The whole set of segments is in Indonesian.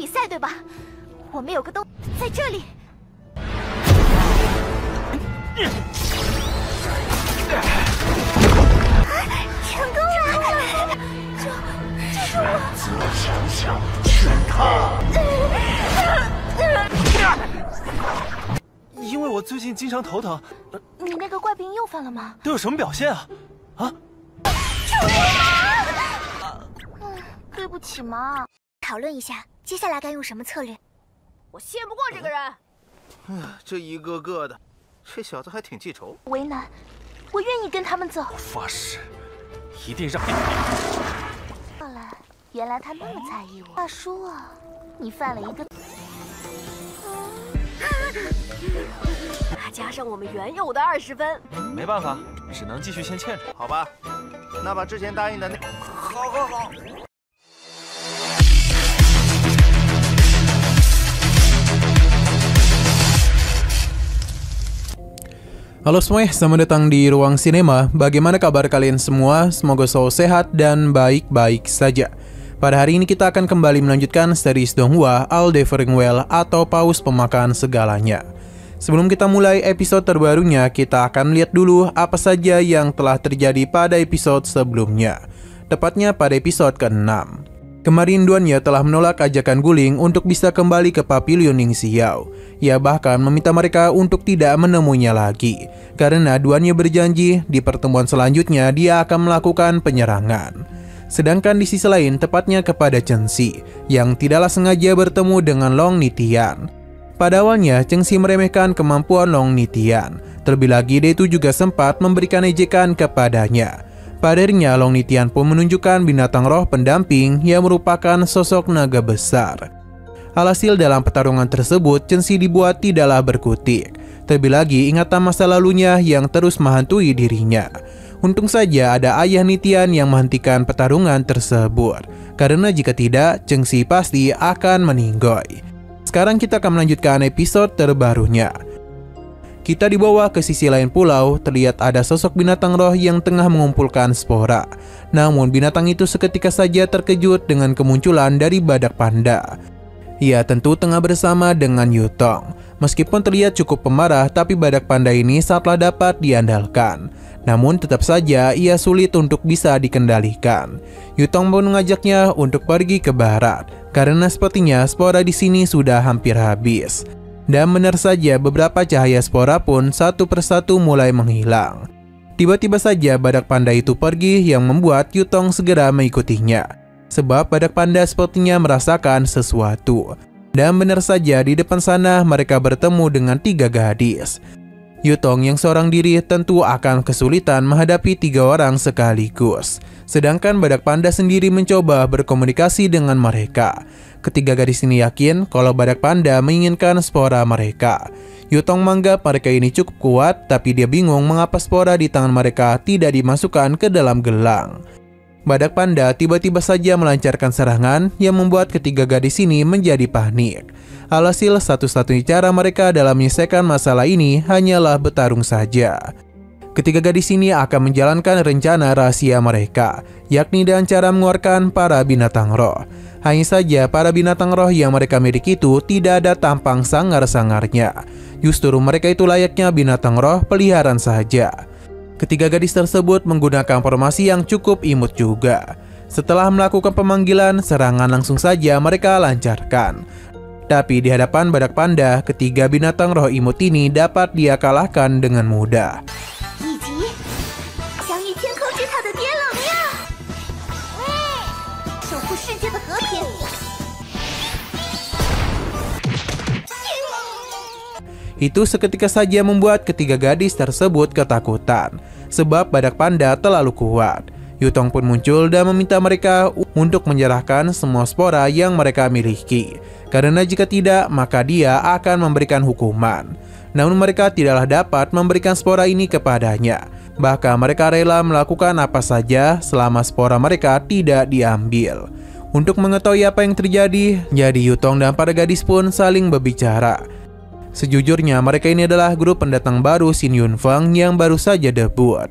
比赛，对吧？我们有个东在这里。成功了！这是我。自我强项，全靠。因为我最近经常头疼。你那个怪病又犯了吗？都有什么表现啊？啊？对不起嘛。讨论一下，接下来该用什么策略？我信不过这个人。这一个个的，这小子还挺记仇。为难，我愿意跟他们走。我发誓，一定让。忘了，原来他那么在意我。大叔啊，你犯了一个。加上我们原有的20分，没办法，只能继续先欠着。好吧，那把之前答应的那……好。Halo semuanya, selamat datang di Ruang Sinema. Bagaimana kabar kalian semua? Semoga selalu sehat dan baik-baik saja. Pada hari ini kita akan kembali melanjutkan series Donghua All Devouring Well atau Paus Pemakan Segalanya. Sebelum kita mulai episode terbarunya, kita akan lihat dulu apa saja yang telah terjadi pada episode sebelumnya. Tepatnya pada episode ke-6. Kemarin Duannya telah menolak ajakan Guling untuk bisa kembali ke Pavilion Ning Xiao. Ia bahkan meminta mereka untuk tidak menemuinya lagi, karena Duannya berjanji di pertemuan selanjutnya dia akan melakukan penyerangan. Sedangkan di sisi lain, tepatnya kepada Chen Xi, yang tidaklah sengaja bertemu dengan Long Nitian. Pada awalnya, Chen Xi meremehkan kemampuan Long Nitian. Terlebih lagi, dia itu juga sempat memberikan ejekan kepadanya. Pada akhirnya, Long Nitian pun menunjukkan binatang roh pendamping yang merupakan sosok naga besar. Alhasil dalam pertarungan tersebut, Chen Xi dibuat tidaklah berkutik. Terlebih lagi, ingatan masa lalunya yang terus menghantui dirinya. Untung saja ada ayah Nitian yang menghentikan pertarungan tersebut. Karena jika tidak, Chen Xi pasti akan meninggoy. Sekarang kita akan melanjutkan episode terbarunya. Kita dibawa ke sisi lain pulau, terlihat ada sosok binatang roh yang tengah mengumpulkan spora. Namun binatang itu seketika saja terkejut dengan kemunculan dari badak panda. Ia tentu tengah bersama dengan Yutong. Meskipun terlihat cukup pemarah, tapi badak panda ini sangatlah dapat diandalkan. Namun tetap saja ia sulit untuk bisa dikendalikan. Yutong pun mengajaknya untuk pergi ke barat, karena sepertinya spora di sini sudah hampir habis. Dan benar saja beberapa cahaya spora pun satu persatu mulai menghilang. Tiba-tiba saja badak panda itu pergi yang membuat Yutong segera mengikutinya. Sebab badak panda sepertinya merasakan sesuatu. Dan benar saja di depan sana mereka bertemu dengan 3 gadis. Yutong yang seorang diri tentu akan kesulitan menghadapi 3 orang sekaligus. Sedangkan badak panda sendiri mencoba berkomunikasi dengan mereka. Ketiga gadis ini yakin kalau badak panda menginginkan spora mereka. Yutong menganggap mereka ini cukup kuat, tapi dia bingung mengapa spora di tangan mereka tidak dimasukkan ke dalam gelang. Badak panda tiba-tiba saja melancarkan serangan yang membuat ketiga gadis ini menjadi panik. Alhasil satu-satunya cara mereka dalam menyelesaikan masalah ini hanyalah bertarung saja. Ketiga gadis ini akan menjalankan rencana rahasia mereka, yakni dengan cara mengeluarkan para binatang roh. Hanya saja para binatang roh yang mereka miliki itu tidak ada tampang sangar-sangarnya. Justru mereka itu layaknya binatang roh peliharaan saja. Ketiga gadis tersebut menggunakan formasi yang cukup imut juga. Setelah melakukan pemanggilan, serangan langsung saja mereka lancarkan. Tapi di hadapan badak panda, ketiga binatang roh imut ini dapat dia kalahkan dengan mudah. Itu seketika saja membuat ketiga gadis tersebut ketakutan, sebab badak panda terlalu kuat. Yutong pun muncul dan meminta mereka untuk menyerahkan semua spora yang mereka miliki, karena jika tidak maka dia akan memberikan hukuman. Namun mereka tidaklah dapat memberikan spora ini kepadanya. Bahkan mereka rela melakukan apa saja selama spora mereka tidak diambil. Untuk mengetahui apa yang terjadi, jadi Yutong dan para gadis pun saling berbicara. Sejujurnya mereka ini adalah grup pendatang baru Xin Yunfeng yang baru saja debut.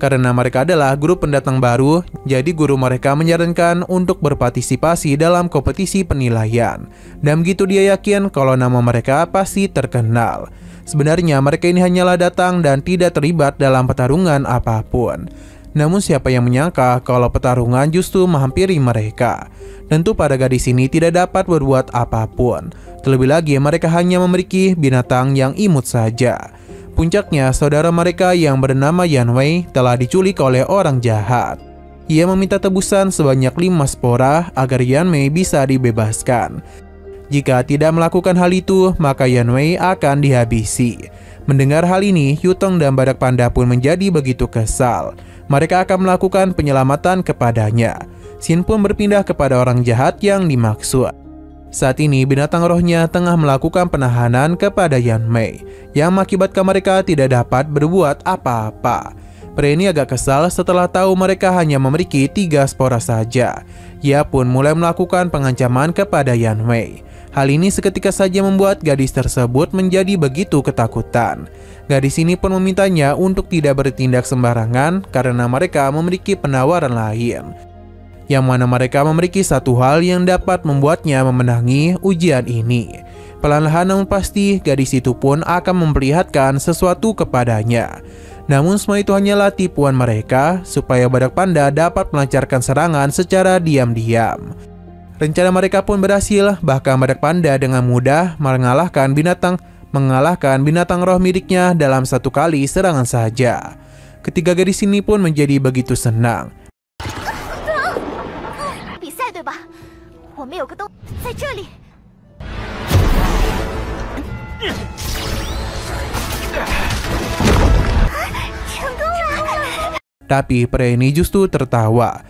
Karena mereka adalah grup pendatang baru, jadi guru mereka menyarankan untuk berpartisipasi dalam kompetisi penilaian. Dan begitu dia yakin kalau nama mereka pasti terkenal. Sebenarnya mereka ini hanyalah datang dan tidak terlibat dalam pertarungan apapun. Namun siapa yang menyangka kalau pertarungan justru menghampiri mereka. Tentu para gadis ini tidak dapat berbuat apapun. Terlebih lagi mereka hanya memiliki binatang yang imut saja. Puncaknya, saudara mereka yang bernama Yan Wei telah diculik oleh orang jahat. Ia meminta tebusan sebanyak 5 spora agar Yan Mei bisa dibebaskan. Jika tidak melakukan hal itu, maka Yan Wei akan dihabisi. Mendengar hal ini, Yutong dan Badak Panda pun menjadi begitu kesal. Mereka akan melakukan penyelamatan kepadanya. Xin pun berpindah kepada orang jahat yang dimaksud. Saat ini binatang rohnya tengah melakukan penahanan kepada Yan Mei, yang mengakibatkan mereka tidak dapat berbuat apa-apa. Pria ini agak kesal setelah tahu mereka hanya memiliki 3 spora saja. Ia pun mulai melakukan pengancaman kepada Yan Mei. Hal ini seketika saja membuat gadis tersebut menjadi begitu ketakutan. Gadis ini pun memintanya untuk tidak bertindak sembarangan karena mereka memiliki penawaran lain, yang mana mereka memiliki satu hal yang dapat membuatnya memenangi ujian ini. Perlahan namun pasti gadis itu pun akan memperlihatkan sesuatu kepadanya. Namun semua itu hanyalah tipuan mereka supaya Badak Panda dapat melancarkan serangan secara diam-diam. Rencana mereka pun berhasil, bahkan Badak Panda dengan mudah mengalahkan binatang roh miliknya dalam 1 kali serangan saja. Ketiga gadis ini pun menjadi begitu senang. Tapi pria ini justru tertawa,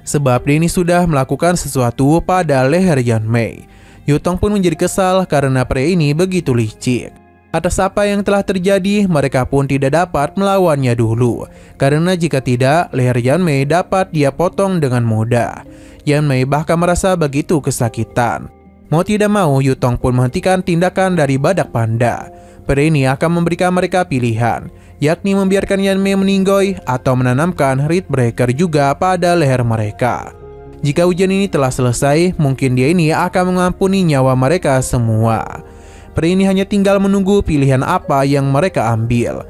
sebab dia ini sudah melakukan sesuatu pada leher Yan Mei. Yutong pun menjadi kesal karena pria ini begitu licik. Atas apa yang telah terjadi, mereka pun tidak dapat melawannya dulu. Karena jika tidak, leher Yan Mei dapat dia potong dengan mudah. Yan Mei bahkan merasa begitu kesakitan. Mau tidak mau, Yutong pun menghentikan tindakan dari Badak Panda. Pria ini akan memberikan mereka pilihan, yakni membiarkan Yan Mei meninggoy atau menanamkan Reed Breaker juga pada leher mereka. Jika ujian ini telah selesai, mungkin dia ini akan mengampuni nyawa mereka semua. Pria ini hanya tinggal menunggu pilihan apa yang mereka ambil.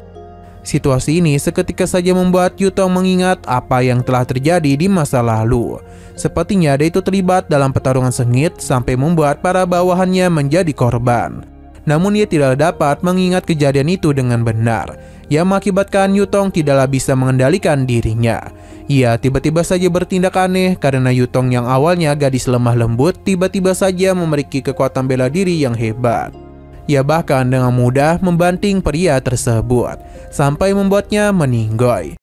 Situasi ini seketika saja membuat Yutong mengingat apa yang telah terjadi di masa lalu. Sepertinya dia itu terlibat dalam pertarungan sengit sampai membuat para bawahannya menjadi korban. Namun ia tidak dapat mengingat kejadian itu dengan benar, yang mengakibatkan Yutong tidaklah bisa mengendalikan dirinya. Ia tiba-tiba saja bertindak aneh karena Yutong yang awalnya gadis lemah lembut tiba-tiba saja memiliki kekuatan bela diri yang hebat. Ia bahkan dengan mudah membanting pria tersebut sampai membuatnya meninggoy.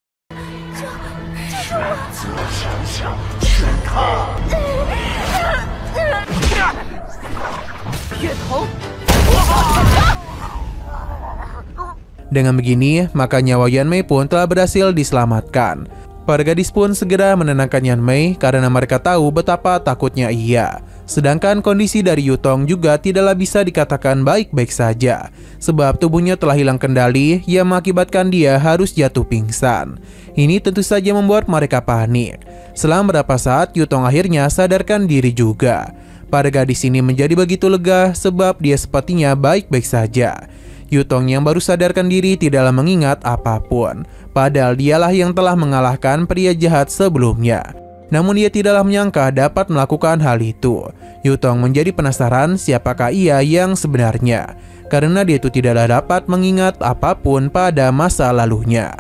Dengan begini, maka nyawa Yan Mei pun telah berhasil diselamatkan. Para gadis pun segera menenangkan Yan Mei karena mereka tahu betapa takutnya ia. Sedangkan kondisi dari Yutong juga tidaklah bisa dikatakan baik-baik saja, sebab tubuhnya telah hilang kendali yang mengakibatkan dia harus jatuh pingsan. Ini tentu saja membuat mereka panik. Selang beberapa saat, Yutong akhirnya sadarkan diri juga. Para gadis ini menjadi begitu lega sebab dia sepertinya baik-baik saja. Yutong yang baru sadarkan diri tidaklah mengingat apapun, padahal dialah yang telah mengalahkan pria jahat sebelumnya. Namun ia tidaklah menyangka dapat melakukan hal itu. Yutong menjadi penasaran siapakah ia yang sebenarnya, karena dia itu tidaklah dapat mengingat apapun pada masa lalunya.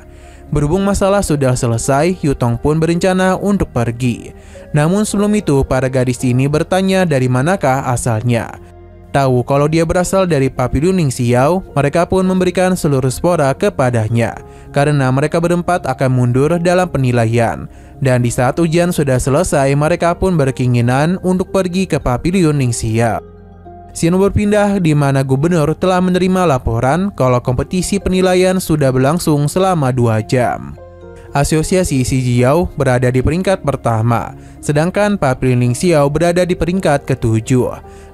Berhubung masalah sudah selesai, Yutong pun berencana untuk pergi. Namun sebelum itu, para gadis ini bertanya dari manakah asalnya. Tahu kalau dia berasal dari Papiliun Ning Xiao, mereka pun memberikan seluruh spora kepadanya, karena mereka berempat akan mundur dalam penilaian. Dan di saat ujian sudah selesai, mereka pun berkeinginan untuk pergi ke Papiliun Ning Xiao. Xin berpindah di mana gubernur telah menerima laporan kalau kompetisi penilaian sudah berlangsung selama 2 jam. Asosiasi Shijiao berada di peringkat pertama, sedangkan Papiliun Ning Xiao berada di peringkat ke-7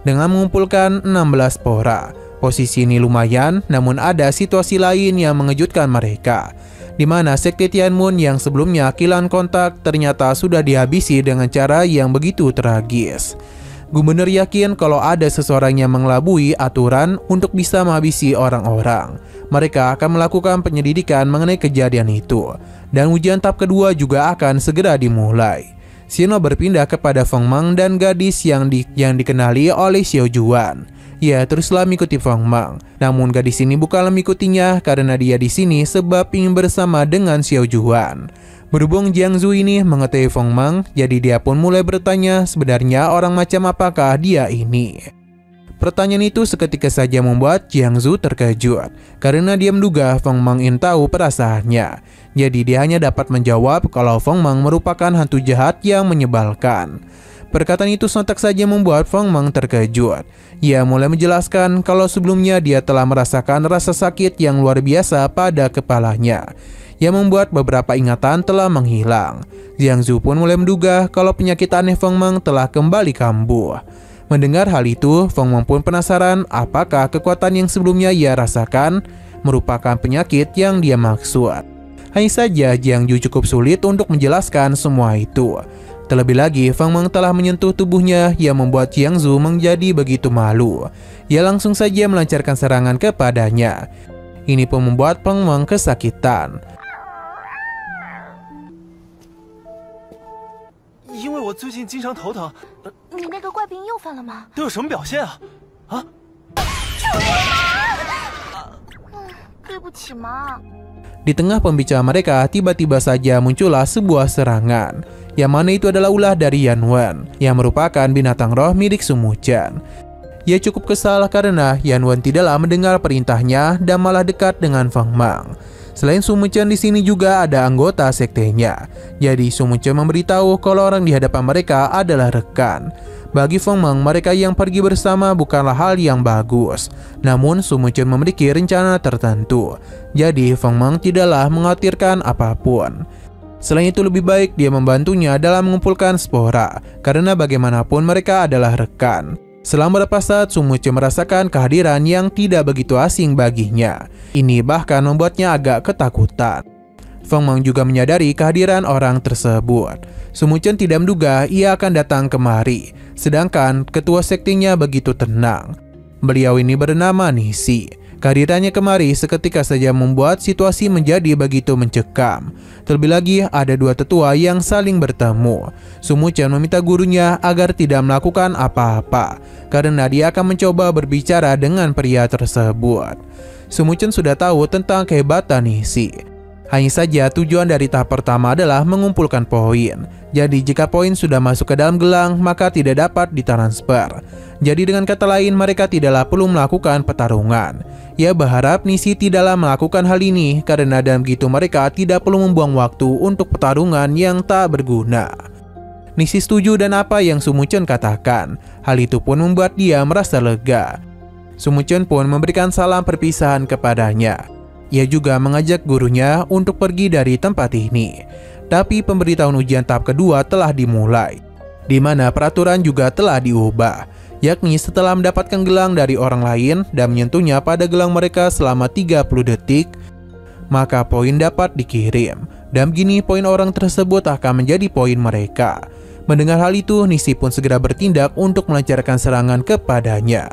dengan mengumpulkan 16 spora. Posisi ini lumayan, namun ada situasi lain yang mengejutkan mereka. di mana sekte Tianmun yang sebelumnya kilan kontak ternyata sudah dihabisi dengan cara yang begitu tragis. Gubernur yakin kalau ada seseorang yang mengelabui aturan untuk bisa menghabisi orang-orang, mereka akan melakukan penyelidikan mengenai kejadian itu, dan ujian tahap kedua juga akan segera dimulai. Xiano berpindah kepada Feng Mang dan gadis yang dikenali oleh Xiao Juan. Ia teruslah mengikuti Feng Mang, namun gadis ini bukanlah mengikutinya karena dia di sini sebab ingin bersama dengan Xiao Juan. Berhubung Jiangzu ini mengetahui Feng Mang, jadi dia pun mulai bertanya sebenarnya orang macam apakah dia ini. Pertanyaan itu seketika saja membuat Jiangzu terkejut, karena dia menduga Feng Mang ingin tahu perasaannya. Jadi dia hanya dapat menjawab kalau Feng Mang merupakan hantu jahat yang menyebalkan. Perkataan itu sontak saja membuat Feng Mang terkejut. Ia mulai menjelaskan kalau sebelumnya dia telah merasakan rasa sakit yang luar biasa pada kepalanya, yang membuat beberapa ingatan telah menghilang. Jiangzu pun mulai menduga kalau penyakit aneh Feng Mang telah kembali kambuh. Mendengar hal itu, Feng Mang pun penasaran apakah kekuatan yang sebelumnya ia rasakan merupakan penyakit yang dia maksud. Hanya saja Jiangzu cukup sulit untuk menjelaskan semua itu. Terlebih lagi, Feng Mang telah menyentuh tubuhnya yang membuat Jiangzu menjadi begitu malu. Ia langsung saja melancarkan serangan kepadanya. Ini pun membuat Feng Mang kesakitan. 因为我最近经常头疼，你那个怪病又犯了吗？都有什么表现啊？啊！对不起嘛。 Di tengah pembicaraan mereka, tiba-tiba saja muncullah sebuah serangan, yang mana itu adalah ulah dari Yanwen, yang merupakan binatang roh milik Sumuchen. Ia cukup kesal karena Yanwen tidaklah mendengar perintahnya dan malah dekat dengan Feng Mang. Selain Sumuchen, di sini juga ada anggota sektenya. Jadi Sumuchen memberitahu kalau orang di hadapan mereka adalah rekan. Bagi Feng Mang, mereka yang pergi bersama bukanlah hal yang bagus. Namun Sumuchen memiliki rencana tertentu. Jadi Feng Mang tidaklah mengkhawatirkan apapun. Selain itu lebih baik dia membantunya dalam mengumpulkan spora, karena bagaimanapun mereka adalah rekan. Selama beberapa saat Sumuchen merasakan kehadiran yang tidak begitu asing baginya. Ini bahkan membuatnya agak ketakutan. Feng Mang juga menyadari kehadiran orang tersebut. Sumuchen tidak menduga ia akan datang kemari, sedangkan ketua sektinya begitu tenang. Beliau ini bernama Nisi. Kehadirannya kemari seketika saja membuat situasi menjadi begitu mencekam. Terlebih lagi ada dua tetua yang saling bertemu. Sumuchen meminta gurunya agar tidak melakukan apa-apa, karena dia akan mencoba berbicara dengan pria tersebut. Sumuchen sudah tahu tentang kehebatan Nisi. Hanya saja tujuan dari tahap pertama adalah mengumpulkan poin. Jadi jika poin sudah masuk ke dalam gelang, maka tidak dapat ditransfer. Jadi dengan kata lain, mereka tidaklah perlu melakukan pertarungan. Ia berharap Nisi tidaklah melakukan hal ini, karena dalam begitu mereka tidak perlu membuang waktu untuk pertarungan yang tak berguna. Nisi setuju dan apa yang Sumuchen katakan. Hal itu pun membuat dia merasa lega. Sumuchen pun memberikan salam perpisahan kepadanya. Ia juga mengajak gurunya untuk pergi dari tempat ini. Tapi pemberitahuan ujian tahap kedua telah dimulai, di mana peraturan juga telah diubah, yakni setelah mendapatkan gelang dari orang lain dan menyentuhnya pada gelang mereka selama 30 detik, maka poin dapat dikirim. Dan begini poin orang tersebut akan menjadi poin mereka. Mendengar hal itu, Nisi pun segera bertindak untuk melancarkan serangan kepadanya.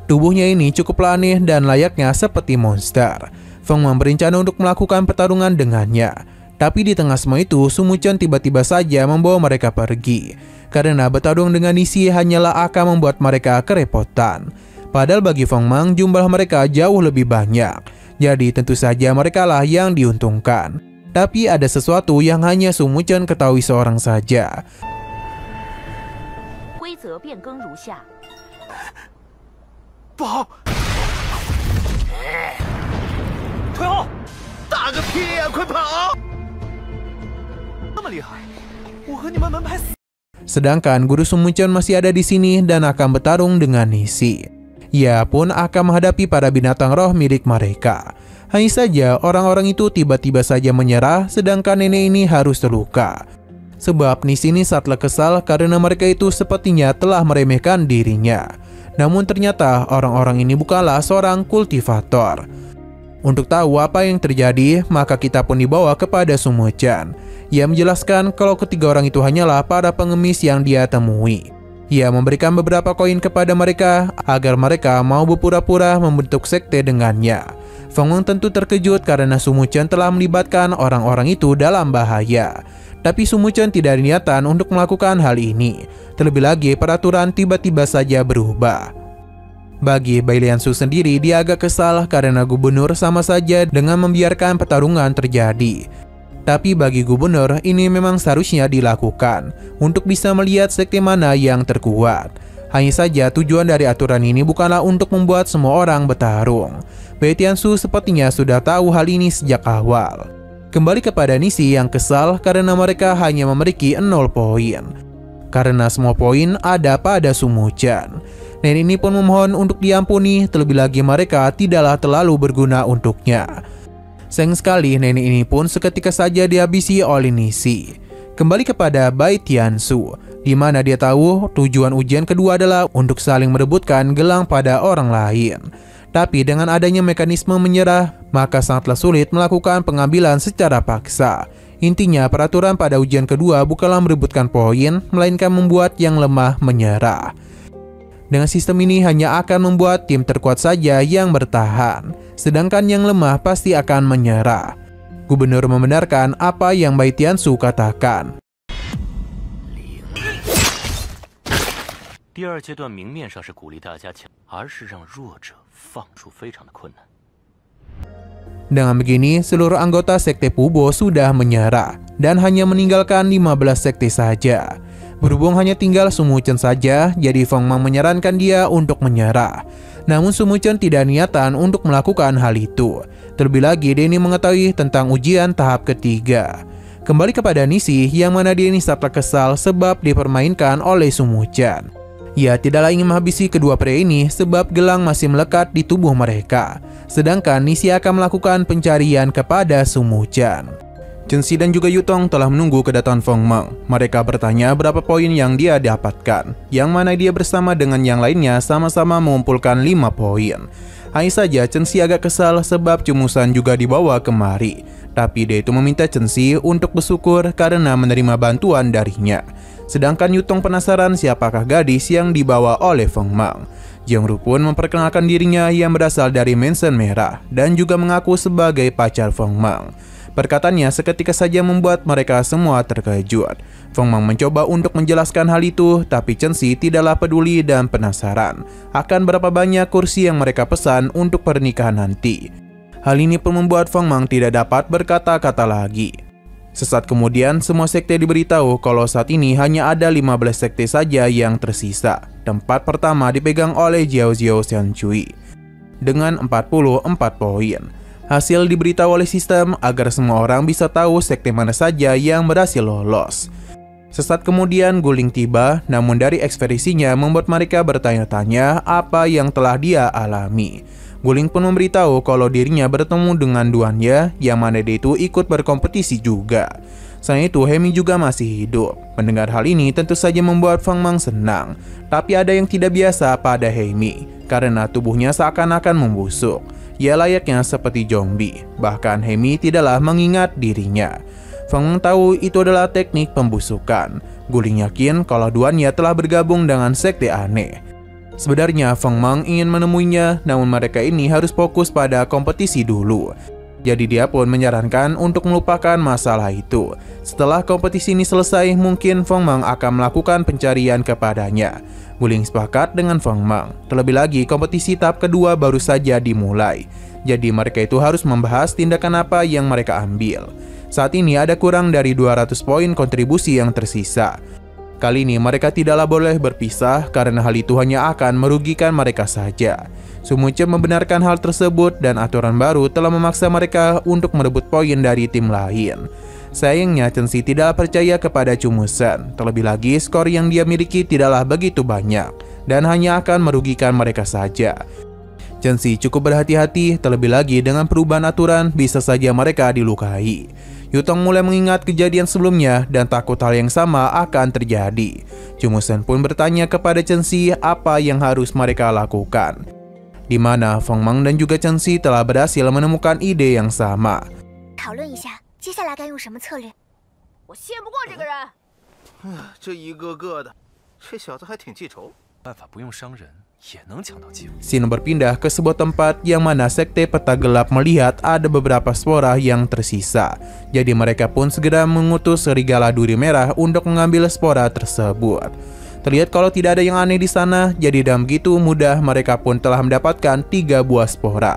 Tubuhnya ini cukup aneh dan layaknya seperti monster. Feng Mang berencana untuk melakukan pertarungan dengannya. Tapi di tengah semua itu, Sumuchen tiba-tiba saja membawa mereka pergi. Karena bertarung dengan Nisi hanyalah akan membuat mereka kerepotan. Padahal bagi Feng Mang jumlah mereka jauh lebih banyak. Jadi tentu saja mereka lah yang diuntungkan. Tapi ada sesuatu yang hanya Sumuchen ketahui seorang saja. 规则变更如下。不好！退后！打个屁呀！快跑！那么厉害，我和你们门派死。 Sedangkan guru Sumuchen masih ada di sini dan akan bertarung dengan Nisi. Ia pun akan menghadapi para binatang roh milik mereka. Hanya saja orang-orang itu tiba-tiba saja menyerah, sedangkan nenek ini harus terluka. Sebab Nisi ini sangatlah kesal karena mereka itu sepertinya telah meremehkan dirinya. Namun ternyata orang-orang ini bukanlah seorang kultivator. Untuk tahu apa yang terjadi, maka kita pun dibawa kepada Summo-chan. Ia menjelaskan kalau ketiga orang itu hanyalah para pengemis yang dia temui. Ia memberikan beberapa koin kepada mereka agar mereka mau berpura-pura membentuk sekte dengannya. Feng Meng tentu terkejut karena Summo-chan telah melibatkan orang-orang itu dalam bahaya. Tapi Summo-chan tidak ada niatan untuk melakukan hal ini. Terlebih lagi peraturan tiba-tiba saja berubah. Bagi Bai Liansu sendiri, dia agak kesal karena gubernur sama saja dengan membiarkan pertarungan terjadi. Tapi bagi gubernur, ini memang seharusnya dilakukan untuk bisa melihat sekte mana yang terkuat. Hanya saja tujuan dari aturan ini bukanlah untuk membuat semua orang bertarung. Bai Tiansu sepertinya sudah tahu hal ini sejak awal. Kembali kepada Nishi yang kesal karena mereka hanya memiliki 0 poin. Karena semua poin ada pada Summo-chan. Nenek ini pun memohon untuk diampuni, terlebih lagi mereka tidaklah terlalu berguna untuknya. Sayang sekali nenek ini pun seketika saja dihabisi oleh Nishi. Kembali kepada Bai Tiansu, di mana dia tahu tujuan ujian kedua adalah untuk saling merebutkan gelang pada orang lain. Tapi dengan adanya mekanisme menyerah, maka sangatlah sulit melakukan pengambilan secara paksa. Intinya peraturan pada ujian kedua bukanlah merebutkan poin, melainkan membuat yang lemah menyerah. Dengan sistem ini hanya akan membuat tim terkuat saja yang bertahan, sedangkan yang lemah pasti akan menyerah. Gubernur membenarkan apa yang Bai Tiansu katakan. 第二阶段明面上是鼓励大家强，而是让弱者放出非常的困难。 Dengan begini, seluruh anggota sekte Pubo sudah menyerah dan hanya meninggalkan 15 sekte saja. Berhubung hanya tinggal Summo-chan saja, jadi Feng Meng menyarankan dia untuk menyerah. Namun Summo-chan tidak niatan untuk melakukan hal itu. Terlebih lagi dia ini mengetahui tentang ujian tahap ketiga. Kembali kepada Nishi, yang mana dia ini sangat kesal sebab dipermainkan oleh Summo-chan. Ia tidaklah ingin menghabisi kedua pria ini sebab gelang masih melekat di tubuh mereka. Sedangkan Nishi akan melakukan pencarian kepada Summo-chan. Chenxi dan juga Yutong telah menunggu kedatangan Feng Meng. Mereka bertanya berapa poin yang dia dapatkan, yang mana dia bersama dengan yang lainnya sama-sama mengumpulkan 5 poin. Hanya saja Chenxi agak kesal sebab Cumusan juga dibawa kemari. Tapi dia itu meminta Chenxi untuk bersyukur karena menerima bantuan darinya. Sedangkan Yutong penasaran siapakah gadis yang dibawa oleh Feng Meng. Jeongru pun memperkenalkan dirinya yang berasal dari Mansion Merah dan juga mengaku sebagai pacar Feng Meng. Perkataannya seketika saja membuat mereka semua terkejut. Feng Meng mencoba untuk menjelaskan hal itu, tapi Chenxi tidaklah peduli dan penasaran akan berapa banyak kursi yang mereka pesan untuk pernikahan nanti. Hal ini pun membuat Feng Meng tidak dapat berkata-kata lagi. Sesaat kemudian, semua sekte diberitahu kalau saat ini hanya ada 15 sekte saja yang tersisa. Tempat pertama dipegang oleh Jiao Jiao Xianchui dengan 44 poin. Hasil diberitahu oleh sistem agar semua orang bisa tahu sekte mana saja yang berhasil lolos. Sesaat kemudian Guling tiba, namun dari ekspedisinya membuat mereka bertanya-tanya apa yang telah dia alami. Guling pun memberitahu kalau dirinya bertemu dengan duannya, yang mana dia itu ikut berkompetisi juga. Selain itu, Hemi juga masih hidup. Mendengar hal ini tentu saja membuat Feng Meng senang. Tapi ada yang tidak biasa pada Hemi, karena tubuhnya seakan-akan membusuk. Ia layaknya seperti zombie, bahkan Hemi tidaklah mengingat dirinya. Feng Meng tahu itu adalah teknik pembusukan. Guling yakin kalau duannya telah bergabung dengan sekte aneh. Sebenarnya Feng Meng ingin menemuinya, namun mereka ini harus fokus pada kompetisi dulu. Jadi dia pun menyarankan untuk melupakan masalah itu. Setelah kompetisi ini selesai, mungkin Feng Meng akan melakukan pencarian kepadanya. Guling sepakat dengan Feng Meng. Terlebih lagi, kompetisi tahap kedua baru saja dimulai. Jadi mereka itu harus membahas tindakan apa yang mereka ambil. Saat ini ada kurang dari 200 poin kontribusi yang tersisa. Kali ini mereka tidaklah boleh berpisah karena hal itu hanya akan merugikan mereka saja. Summo-chan membenarkan hal tersebut dan aturan baru telah memaksa mereka untuk merebut poin dari tim lain. Sayangnya Chenxi tidak percaya kepada Cumusan. Terlebih lagi skor yang dia miliki tidaklah begitu banyak dan hanya akan merugikan mereka saja. Chenxi cukup berhati-hati, terlebih lagi dengan perubahan aturan bisa saja mereka dilukai. Yutong mulai mengingat kejadian sebelumnya dan takut hal yang sama akan terjadi. Cumusan pun bertanya kepada Chenxi apa yang harus mereka lakukan. di mana Feng Mang dan juga Chen Xi telah berhasil menemukan ide yang sama. 讨论一下接下来该用什么策略。我信不过这个人。这一个个的，这小子还挺记仇。办法不用伤人也能抢到机会。 Sino berpindah ke sebuah tempat yang mana sekte peta gelap melihat ada beberapa spora yang tersisa. Jadi mereka pun segera mengutus serigala duri merah untuk mengambil spora tersebut. Terlihat kalau tidak ada yang aneh di sana, jadi dalam begitu mudah mereka pun telah mendapatkan 3 buah spora.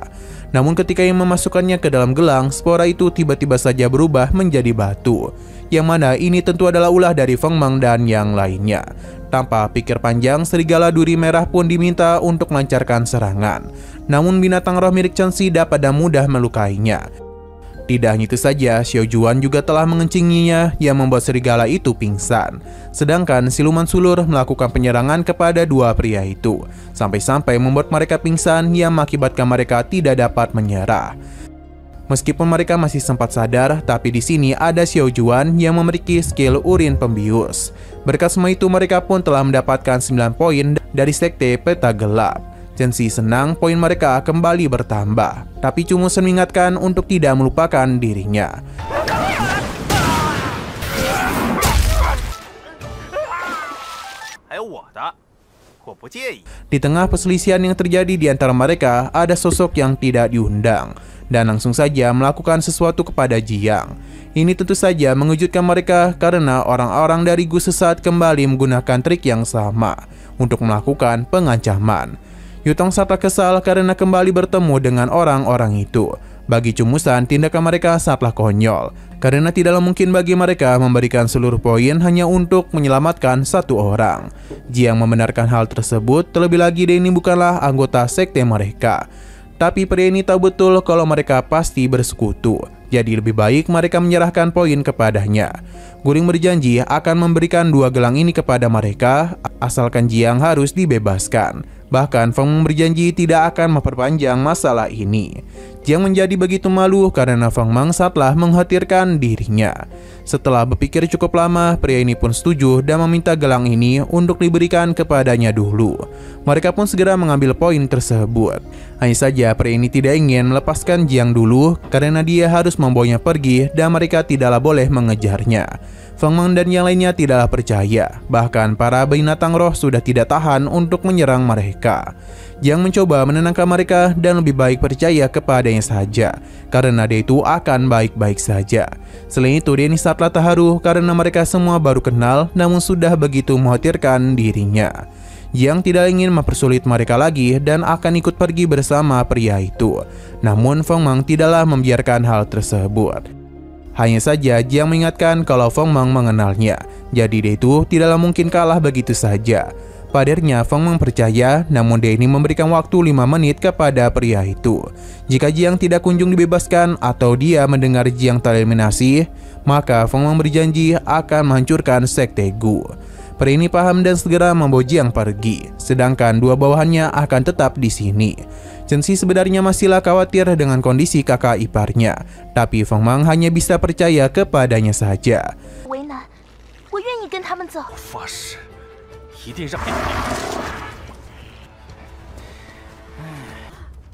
Namun ketika yang memasukkannya ke dalam gelang, spora itu tiba-tiba saja berubah menjadi batu. Yang mana ini tentu adalah ulah dari Feng Mang dan yang lainnya. Tanpa pikir panjang, serigala duri merah pun diminta untuk melancarkan serangan. Namun binatang roh milik Chen Xi dapat dengan mudah melukainya. Tidak hanya itu saja, Xiao Juan juga telah mengencinginya yang membuat serigala itu pingsan. Sedangkan siluman sulur melakukan penyerangan kepada 2 pria itu, sampai-sampai membuat mereka pingsan yang mengakibatkan mereka tidak dapat menyerah. Meskipun mereka masih sempat sadar, tapi di sini ada Xiao Juan yang memiliki skill urin pembius. Berkat semua itu mereka pun telah mendapatkan 9 poin dari sekte peta gelap. Chen Xi senang poin mereka kembali bertambah, tapi Chu Musen mengingatkan untuk tidak melupakan dirinya. Di tengah perselisihan yang terjadi di antara mereka, ada sosok yang tidak diundang dan langsung saja melakukan sesuatu kepada Jiang. Ini tentu saja mengejutkan mereka karena orang-orang dari Gu Sesat kembali menggunakan trik yang sama untuk melakukan pengancaman. Yutong sangat kesal karena kembali bertemu dengan orang-orang itu. Bagi Chu Musen, tindakan mereka sangatlah konyol karena tidaklah mungkin bagi mereka memberikan seluruh poin hanya untuk menyelamatkan 1 orang. Jiang membenarkan hal tersebut, terlebih lagi dia ini bukanlah anggota sekte mereka. Tapi pria ini tahu betul kalau mereka pasti bersekutu, jadi lebih baik mereka menyerahkan poin kepadanya. Guring berjanji akan memberikan 2 gelang ini kepada mereka, asalkan Jiang harus dibebaskan. Bahkan Feng Mang berjanji tidak akan memperpanjang masalah ini. Jiang menjadi begitu malu karena Feng Mang sangatlah mengkhawatirkan dirinya. Setelah berpikir cukup lama, pria ini pun setuju dan meminta gelang ini untuk diberikan kepadanya dulu. Mereka pun segera mengambil poin tersebut. Hanya saja pria ini tidak ingin melepaskan Jiang dulu karena dia harus membawanya pergi dan mereka tidaklah boleh mengejarnya. Feng Mang dan yang lainnya tidaklah percaya, bahkan para binatang roh sudah tidak tahan untuk menyerang mereka. Jiang mencoba menenangkan mereka dan lebih baik percaya kepadanya saja, karena dia itu akan baik-baik saja. Selain itu, dia ini sangatlah terharu karena mereka semua baru kenal namun sudah begitu mengkhawatirkan dirinya. Jiang tidak ingin mempersulit mereka lagi dan akan ikut pergi bersama pria itu. Namun Feng Mang tidaklah membiarkan hal tersebut. Hanya saja Jiang mengingatkan kalau Feng Mang mengenalnya, jadi dia itu tidaklah mungkin kalah begitu saja. Padarnya Feng Mang percaya, namun dia ini memberikan waktu 5 menit kepada pria itu. Jika Jiang tidak kunjung dibebaskan atau dia mendengar Jiang tereliminasi, maka Feng Mang berjanji akan menghancurkan sekte Gu. Pria ini paham dan segera membawa Jiang pergi, sedangkan 2 bawahannya akan tetap di sini. Chen Xi sebenarnya masihlah khawatir dengan kondisi kakak iparnya, tapi Feng Mang hanya bisa percaya kepadanya saja. 为难，我愿意跟他们走。发誓，一定让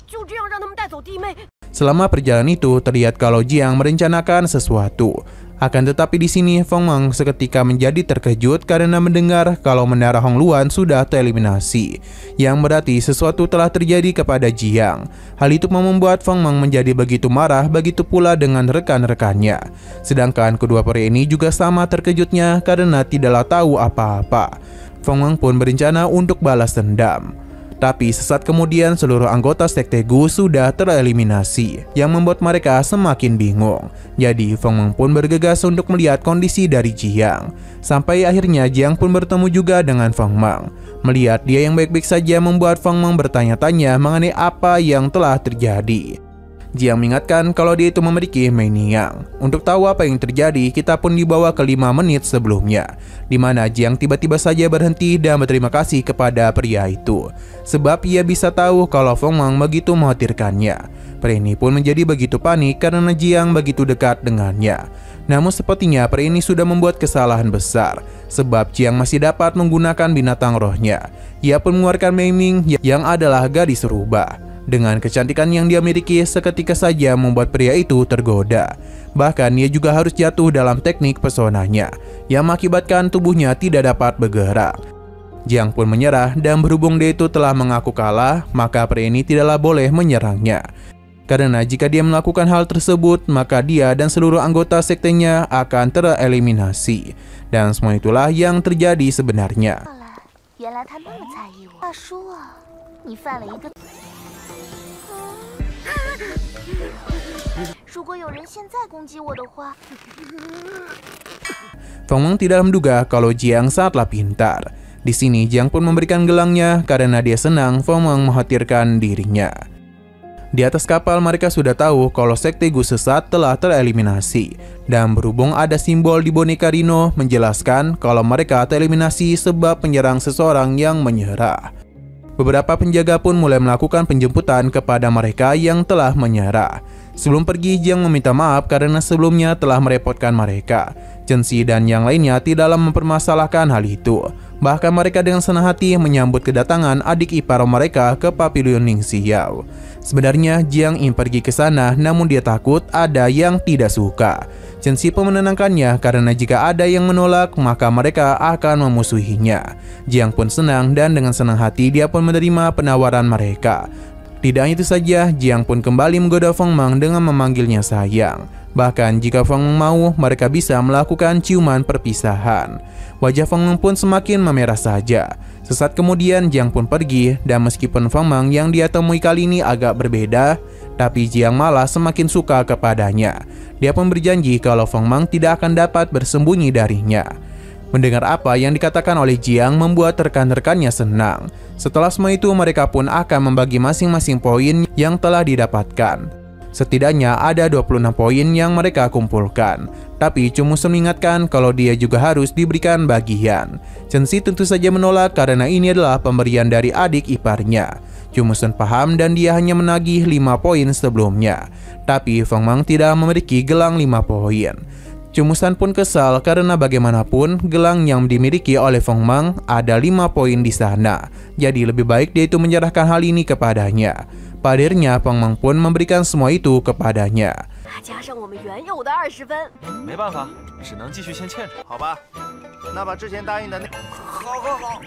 就这样让他们带走弟妹。 Selama perjalanan itu, terlihat kalau Jiang merencanakan sesuatu. Akan tetapi di sini Feng Mang seketika menjadi terkejut karena mendengar kalau Menara Hong Luan sudah tereliminasi, yang berarti sesuatu telah terjadi kepada Jiang. Hal itu membuat Feng Mang menjadi begitu marah, begitu pula dengan rekan-rekannya. Sedangkan kedua pria ini juga sama terkejutnya karena tidaklah tahu apa-apa. Feng Mang pun berencana untuk balas dendam. Tapi sesaat kemudian seluruh anggota sekte Gu sudah tereliminasi, yang membuat mereka semakin bingung. Jadi Feng Mang pun bergegas untuk melihat kondisi dari Jiang. Sampai akhirnya Jiang pun bertemu juga dengan Feng Mang. Melihat dia yang baik-baik saja membuat Feng Mang bertanya-tanya mengenai apa yang telah terjadi. Jiang mengingatkan kalau dia itu memiliki Mei Niang. Untuk tahu apa yang terjadi, kita pun dibawa ke 5 menit sebelumnya, di mana Jiang tiba-tiba saja berhenti dan berterima kasih kepada pria itu, sebab ia bisa tahu kalau Feng Mang begitu mengkhawatirkannya. Pria ini pun menjadi begitu panik karena Jiang begitu dekat dengannya. Namun sepertinya pria ini sudah membuat kesalahan besar, sebab Jiang masih dapat menggunakan binatang rohnya. Ia pun mengeluarkan Mei Ming yang adalah gadis rubah. Dengan kecantikan yang dia miliki, seketika saja membuat pria itu tergoda. Bahkan ia juga harus jatuh dalam teknik pesonanya, yang mengakibatkan tubuhnya tidak dapat bergerak. Jiang pun menyerah dan berhubung dia itu telah mengaku kalah, maka pria ini tidaklah boleh menyerangnya. Karena jika dia melakukan hal tersebut, maka dia dan seluruh anggota sektenya akan tereliminasi. Dan semua itulah yang terjadi sebenarnya. 原来他那么在意我。大叔啊，你犯了一个。如果有人现在攻击我的话， Feng Meng tidak menduga kalau Jiang sangatlah pintar. Di sini Jiang pun memberikan gelangnya karena dia senang Feng Meng mengkhawatirkan dirinya. Di atas kapal mereka sudah tahu kalau sekte Gu sesat telah tereliminasi. Dan berhubung ada simbol di boneka Rino menjelaskan kalau mereka tereliminasi sebab penyerang seseorang yang menyerah. Beberapa penjaga pun mulai melakukan penjemputan kepada mereka yang telah menyerah. Sebelum pergi, Jiang meminta maaf karena sebelumnya telah merepotkan mereka. Chen Xi dan yang lainnya tidaklah mempermasalahkan hal itu. Bahkan mereka dengan senang hati menyambut kedatangan adik ipar mereka ke Pavilion Ning Xiao. Sebenarnya Jiang ingin pergi ke sana, namun dia takut ada yang tidak suka. Chen Xi pun menenangkannya karena jika ada yang menolak, maka mereka akan memusuhinya. Jiang pun senang dan dengan senang hati dia pun menerima penawaran mereka. Tidak hanya itu saja, Jiang pun kembali menggoda Feng Meng dengan memanggilnya sayang. Bahkan jika Feng Meng mau, mereka bisa melakukan ciuman perpisahan. Wajah Feng Meng pun semakin memerah saja. Sesaat kemudian Jiang pun pergi, dan meskipun Feng Meng yang dia temui kali ini agak berbeda, tapi Jiang malah semakin suka kepadanya. Dia pun berjanji kalau Feng Meng tidak akan dapat bersembunyi darinya. Mendengar apa yang dikatakan oleh Jiang membuat rekan-rekannya senang. Setelah semua itu mereka pun akan membagi masing-masing poin yang telah didapatkan. Setidaknya ada 26 poin yang mereka kumpulkan. Tapi Chu Musun mengingatkan kalau dia juga harus diberikan bagian. Chen Xi tentu saja menolak karena ini adalah pemberian dari adik iparnya. Chu Musun paham dan dia hanya menagih 5 poin sebelumnya. Tapi Feng Meng tidak memiliki gelang 5 poin. Chu Musun pun kesal karena bagaimanapun gelang yang dimiliki oleh Feng Meng ada 5 poin di sana. Jadi lebih baik dia itu menyerahkan hal ini kepadanya. Pada akhirnya Feng Meng pun memberikan semua itu kepadanya. 加上我们原有的20分，没办法，只能继续先欠着。好吧，那把之前答应的那……好。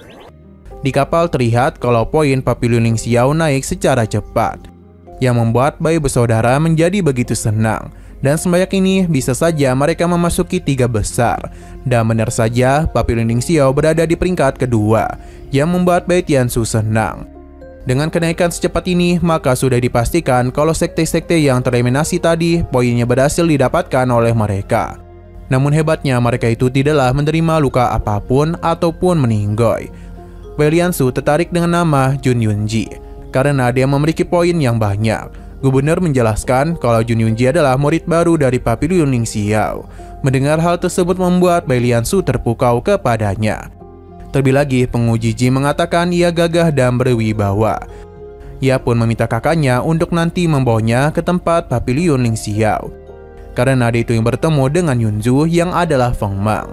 Di kapal terlihat kalau poin Pavilion Ning Xiao naik secara cepat, yang membuat bayi bersaudara menjadi begitu senang. Dan sebanyak ini bisa saja mereka memasuki 3 besar. Dan benar saja Pavilion Ning Xiao berada di peringkat kedua, yang membuat Bai Tianzu senang. Dengan kenaikan secepat ini, maka sudah dipastikan kalau sekte-sekte yang tereliminasi tadi poinnya berhasil didapatkan oleh mereka. Namun hebatnya mereka itu tidaklah menerima luka apapun ataupun meninggoy. Bai Tianzu tertarik dengan nama Jun Yunji karena dia memiliki poin yang banyak. Gubernur menjelaskan kalau Jun Yunji adalah murid baru dari Pavilion Ning Xiao. Mendengar hal tersebut membuat Bai Tianzu terpukau kepadanya. Terlebih lagi, penguji Ji mengatakan ia gagah dan berwibawa. Ia pun meminta kakaknya untuk nanti membawanya ke tempat Pavilion Ning Xiao. Karena dia itu yang bertemu dengan Yunzu yang adalah Feng Meng.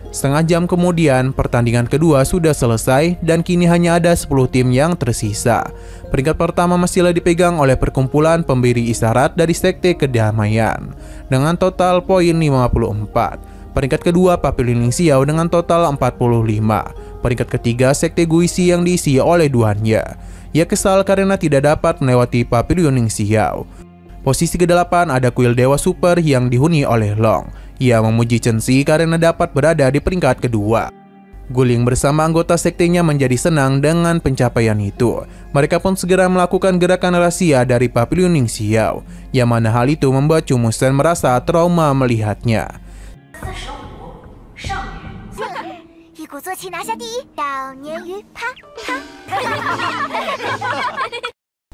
Setengah jam kemudian, pertandingan kedua sudah selesai dan kini hanya ada 10 tim yang tersisa. Peringkat pertama masihlah dipegang oleh perkumpulan pemberi isyarat dari Sekte Kedamaian dengan total poin 54. Peringkat kedua Pavilion Ning Xiao dengan total 45. Peringkat ketiga Sekte Guisi yang diisi oleh Duanya. Ia kesal karena tidak dapat melewati Pavilion Ning Xiao. Posisi ke-8 ada kuil Dewa Super yang dihuni oleh Long. Ia memuji Chen Xi karena dapat berada di peringkat kedua. Guling bersama anggota sektenya menjadi senang dengan pencapaian itu. Mereka pun segera melakukan gerakan rahasia dari Pavilion Ning Xiao, yang mana hal itu membuat Chu Musun merasa trauma melihatnya. 一鼓作气拿下第一，少年鱼啪啪。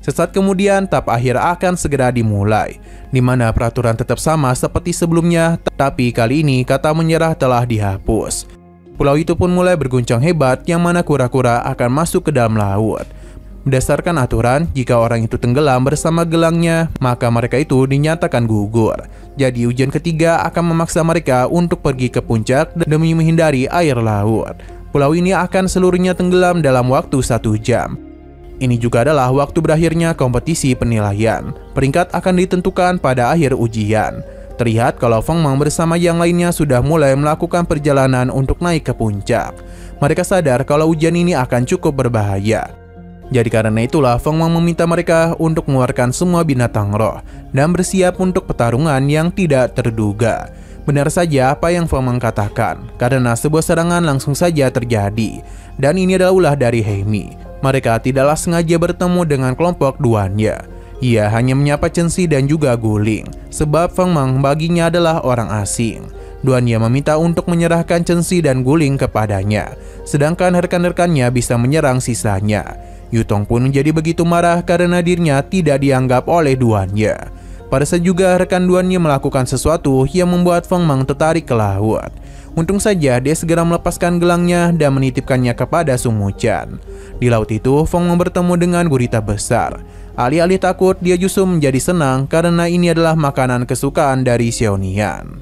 Sesaat kemudian, tahap akhir akan segera dimulai, di mana peraturan tetap sama seperti sebelumnya, tapi kali ini kata menyerah telah dihapus. Pulau itu pun mulai berguncang hebat, yang mana kura-kura akan masuk ke dalam laut. Berdasarkan aturan, jika orang itu tenggelam bersama gelangnya, maka mereka itu dinyatakan gugur. Jadi ujian ketiga akan memaksa mereka untuk pergi ke puncak demi menghindari air laut. Pulau ini akan seluruhnya tenggelam dalam waktu 1 jam. ini juga adalah waktu berakhirnya kompetisi penilaian. Peringkat akan ditentukan pada akhir ujian. Terlihat kalau Feng Mang bersama yang lainnya sudah mulai melakukan perjalanan untuk naik ke puncak. Mereka sadar kalau ujian ini akan cukup berbahaya. Jadi karena itulah Feng Mang meminta mereka untuk mengeluarkan semua binatang roh dan bersiap untuk pertarungan yang tidak terduga. Benar saja apa yang Feng Mang katakan, karena sebuah serangan langsung saja terjadi. Dan ini adalah ulah dari Heimi. Mereka tidaklah sengaja bertemu dengan kelompok Duanya. Ia hanya menyapa Chen Xi dan juga Guling, sebab Feng Mang baginya adalah orang asing. Duanya meminta untuk menyerahkan Chen Xi dan Guling kepadanya, sedangkan rekan-rekannya bisa menyerang sisanya. Yutong pun menjadi begitu marah karena dirinya tidak dianggap oleh Duanya. Pada saat juga rekan Duanya melakukan sesuatu yang membuat Feng Mang tertarik ke laut. Untung saja dia segera melepaskan gelangnya dan menitipkannya kepada Sun Muqian. Di laut itu, Feng Mang bertemu dengan gurita besar. Alih-alih takut, dia justru menjadi senang karena ini adalah makanan kesukaan dari Xiaonian.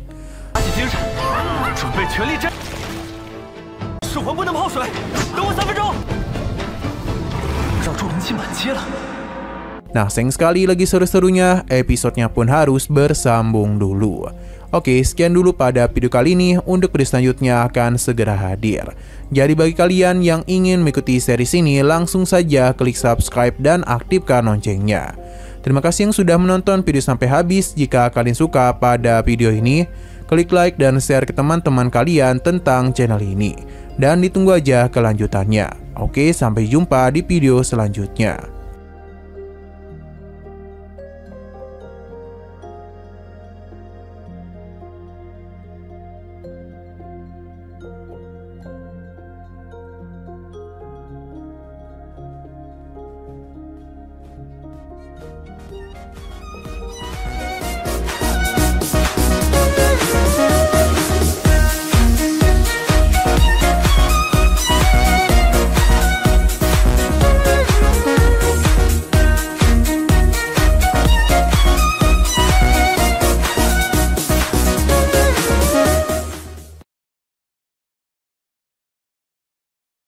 Nah, sayang sekali lagi seru-serunya, episodenya pun harus bersambung dulu. Oke, sekian dulu pada video kali ini. Untuk video selanjutnya akan segera hadir. Jadi bagi kalian yang ingin mengikuti series ini, langsung saja klik subscribe dan aktifkan loncengnya. Terima kasih yang sudah menonton video sampai habis. Jika kalian suka pada video ini, klik like dan share ke teman-teman kalian tentang channel ini. Dan ditunggu aja kelanjutannya. Oke, sampai jumpa di video selanjutnya.